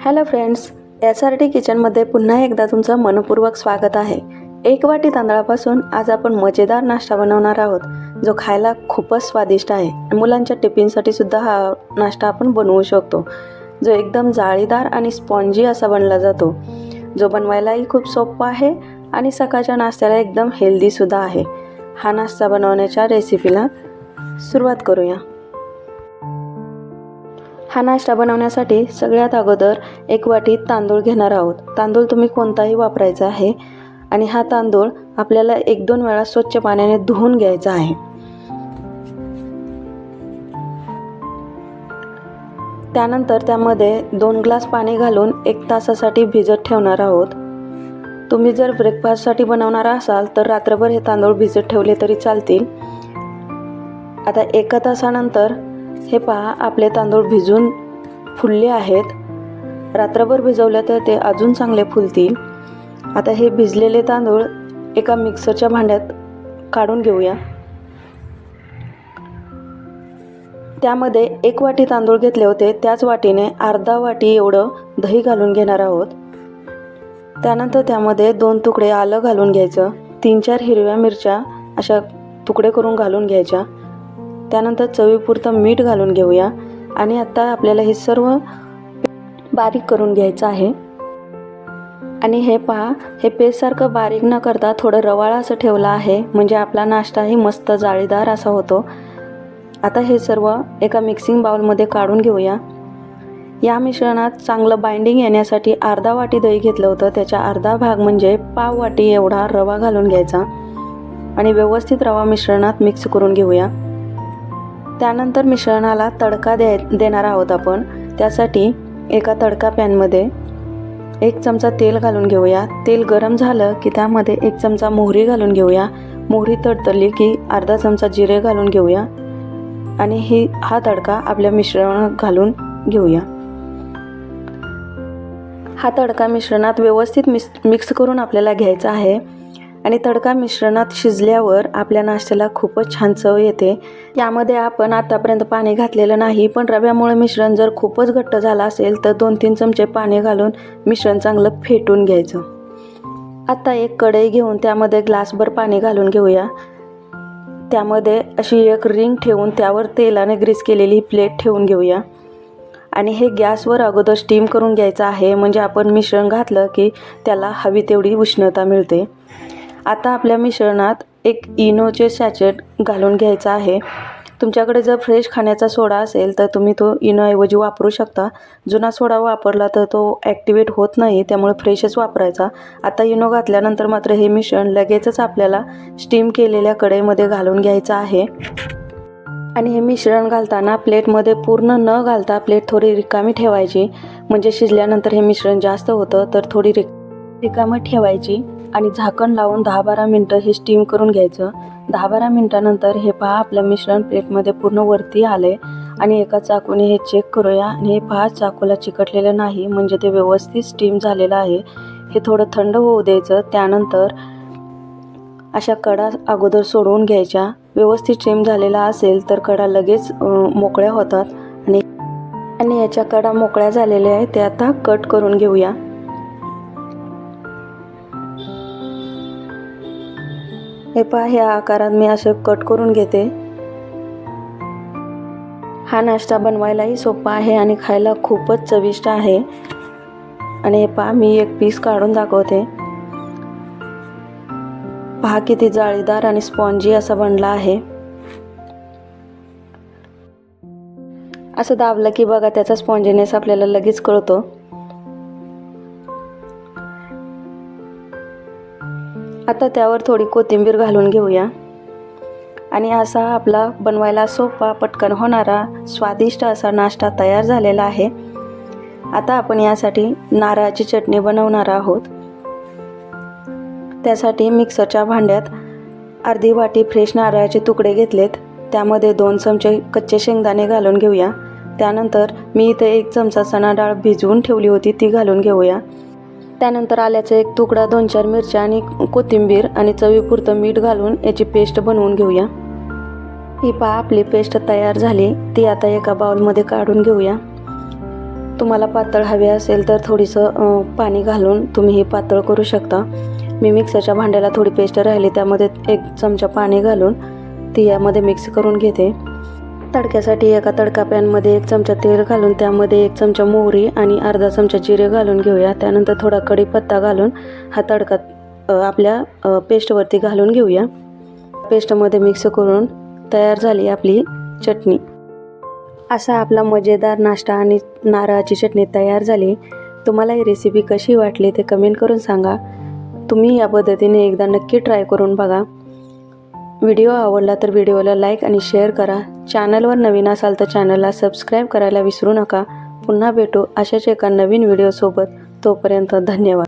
Hello friends, SRT किचनमध्ये पुन्हा एकदा तुमचं मनपूर्वक स्वागत आहे। 1 वाटी तांदळापासून आज आपण मजेदार नाश्ता बनवणार आहोत, जो खायला खूपच स्वादिष्ट आहे। मुलांच्या टिफिनसाठी सुद्धा हा नाश्ता आपण बनवू शकतो, जो एकदम जाळीदार आणि स्पॉन्जी असा बनला जातो, जो बनवायलाही खूप सोपा आहे आणि सकाळच्या नाश्त्याला एकदम हेल्दी सुद्धा आहे। हा नाश्ता बनवण्याच्या रेसिपीला सुरुवात करूया। हा नाश्ता बनवण्यासाठी सगळ्यात अगोदर 1 वाटी तांदूळ घेणार आहोत। तांदूळ तुम्ही कोणताही वापरायचा आहे आणि हा तांदूळ आपल्याला 1-2 वेळा स्वच्छ पाण्याने धुवून घ्यायचा आहे। त्यानंतर त्यामध्ये 2 ग्लास पाणी घालून 1 तासासाठी भिजत ठेवणार आहोत। तुम्ही जर ब्रेकफास्टसाठी बनवणार असाल तर रात्रभर हे तांदूळ भिजत ठेवले तरी चालतील। आता 1 तासानंतर हे पहा, आपले तांदूळ भिजून फुलले आहेत। रात्रभर भिजवले तर ते अजून चांगले फुलतील। आता हे भिजलेले तांदूळ एका मिक्सरच्या भांड्यात काढून घेऊया। त्यामध्ये 1 वाटी तांदूळ घेतले होते, त्याच वाटीने अर्धा वाटी एवढं दही घालून घेणार आहोत। त्यानंतर त्यामध्ये 2 तुकडे आलं घालून घ्यायचं, 3-4 हिरव्या मिरच्या अशा तुकडे करून घालून घ्यायच्या। त्यानंतर चवीपुरतं मीठ घालून घेऊया आणि आता आपल्याला हे सर्व बारीक करून घ्यायचं आहे। आणि हे पहा, हे पेस्टसारखं बारीक न करता थोडं रवाळ असं ठेवलं आहे, म्हणजे आपला नाश्ताही मस्त जाळीदार असा होतो। आता हे सर्व एका मिक्सिंग बाउलमध्ये काढून घेऊया। या मिश्रणात चांगलं बाइंडिंग येण्यासाठी अर्धा वाटी दही घेतलं होतं, त्याच्या अर्धा भाग म्हणजे पाव वाटी एवढा रवा घालून घ्यायचा आणि व्यवस्थित रवा मिश्रणात मिक्स करून घेऊया। त्यानंतर मिश्रणाला तडका देणार आहोत आपण। त्यासाठी एका तडका पॅनमध्ये 1 चमचा तेल घालून घेऊया। तेल गरम झालं की त्यामध्ये 1 चमचा मोहरी घालून घेऊया। मोहरी तडतडली की अर्धा चमचा जिरे घालून घेऊया आणि हा तडका आपल्या मिश्रणात घालून घेऊया। हा तडका मिश्रणात व्यवस्थित मिक्स करून आपल्याला घ्यायचा आहे आणि तडका मिश्रणात शिजल्यावर आपल्या नाश्त्याला खूपच छान चव येते। यामध्ये आपण आतापर्यंत पाणी घातलेलं नाही, पण रव्यामुळे मिश्रण जर खूपच घट्ट झालं असेल तर 2-3 चमचे पाणी घालून मिश्रण चांगलं फेटून घ्यायचं। आता एक कढई घेऊन त्यामध्ये ग्लासभर पाणी घालून घेऊया। त्यामध्ये अशी एक रिंग ठेवून त्यावर तेलाने ग्रीस केलेली प्लेट ठेवून घेऊया आणि हे गॅसवर अगोदर स्टीम करून घ्यायचं आहे, म्हणजे आपण मिश्रण घातलं की त्याला हवी तेवढी उष्णता मिळते। आता आपल्या मिश्रणात 1 इनोचे सॅचेट घालून घ्यायचा आहे। तुमच्याकडे जर फ्रेश खाण्याचा सोडा असेल तर तुम्ही तो इनोऐवजी वापरू शकता। जुना सोडा वापरला तर तो ॲक्टिवेट होत नाही, त्यामुळे फ्रेशच वापरायचा। आता इनो घातल्यानंतर मात्र हे मिश्रण लगेचच आपल्याला स्टीम केलेल्या कढईमध्ये घालून घ्यायचं आहे आणि हे मिश्रण घालताना प्लेटमध्ये पूर्ण न घालता प्लेट थोडी रिकामी ठेवायची, म्हणजे शिजल्यानंतर हे मिश्रण जास्त होतं, तर थोडी रिकामी ठेवायची आणि झाकण लावून 10-12 मिनटं हे स्टीम करून घ्यायचं। 10-12 मिनटानंतर हे पहा, आपलं मिश्रण प्लेटमध्ये पूर्ण वरती आले आणि एका चाकूने हे चेक करूया आणि हे पहा, चाकूला चिकटलेलं नाही, म्हणजे ते व्यवस्थित स्टीम झालेलं आहे। हे थोडं थंड होऊ द्यायचं। त्यानंतर अशा कडा अगोदर सोडवून घ्यायच्या। व्यवस्थित स्टीम झालेला असेल तर कडा लगेच मोकळ्या होतात आणि याच्या कडा मोकळ्या झालेल्या आहेत, ते आता कट करून घेऊया। हे पहा, ह्या आकारात मी असे कट करून घेते। हा नाश्ता बनवायलाही सोपा आहे आणि खायला खूपच चविष्ट आहे। आणि हे पहा, मी एक पीस काढून दाखवते। पहा किती जाळीदार आणि स्पॉन्जी असा बनला आहे। असं दाबलं की बघा, त्याचा स्पॉन्जीनेस आपल्याला लगेच कळतो। आता त्यावर थोडी कोथिंबीर घालून घेऊया आणि असा आपला बनवायला सोपा, पटकन होणारा, स्वादिष्ट असा नाश्ता तयार झालेला आहे। आता आपण यासाठी नारळाची चटणी बनवणार आहोत। त्यासाठी मिक्सरच्या भांड्यात अर्धी वाटी फ्रेश नारळाचे तुकडे घेतलेत, त्यामध्ये 2 चमचे कच्चे शेंगदाणे घालून घेऊया। त्यानंतर मी इथे 1 चमचा चणा डाळ भिजवून ठेवली होती, ती घालून घेऊया। त्यानंतर आल्याचा 1 तुकडा, 2-4 मिरच्या आणि कोथिंबीर आणि चवीपुरतं मीठ घालून याची पेस्ट बनवून घेऊया। ही पहा, आपली पेस्ट तयार झाली, ती आता एका बाउलमध्ये काढून घेऊया। तुम्हाला पातळ हवे असेल तर थोडीसं पाणी घालून तुम्ही हे पातळ करू शकता. मी मिक्सरच्या भांड्याला थोडी पेस्ट राहिली, त्यामध्ये 1 चमचा पाणी घालून ती यामध्ये मिक्स करून घेते. तडक्यासाठी एका तडका पॅनमध्ये 1 चमचा तेल घालून त्यामध्ये 1 चमचा मोहरी आणि अर्धा चमचा जिरे घालून घेऊया. त्यानंतर थोडा कढीपत्ता घालून हा तडका आपल्या पेस्टवरती घालून घेऊया. पेस्टमध्ये मिक्स करून तयार झाली आपली चटणी. असा आपला मजेदार नाश्ता आणि नारळाची चटणी तयार झाली. तुम्हाला ही रेसिपी कशी वाटली ते कमेंट करून सांगा. तुम्ही या पद्धतीने एकदा नक्की ट्राय करून बघा. व्हिडिओ आवडला तर व्हिडिओला लाईक आणि शेअर करा. चॅनलवर नवीन असाल तर चॅनलला सबस्क्राईब करायला विसरू नका. पुन्हा भेटू अशाच एका नवीन व्हिडिओसोबत. तोपर्यंत धन्यवाद.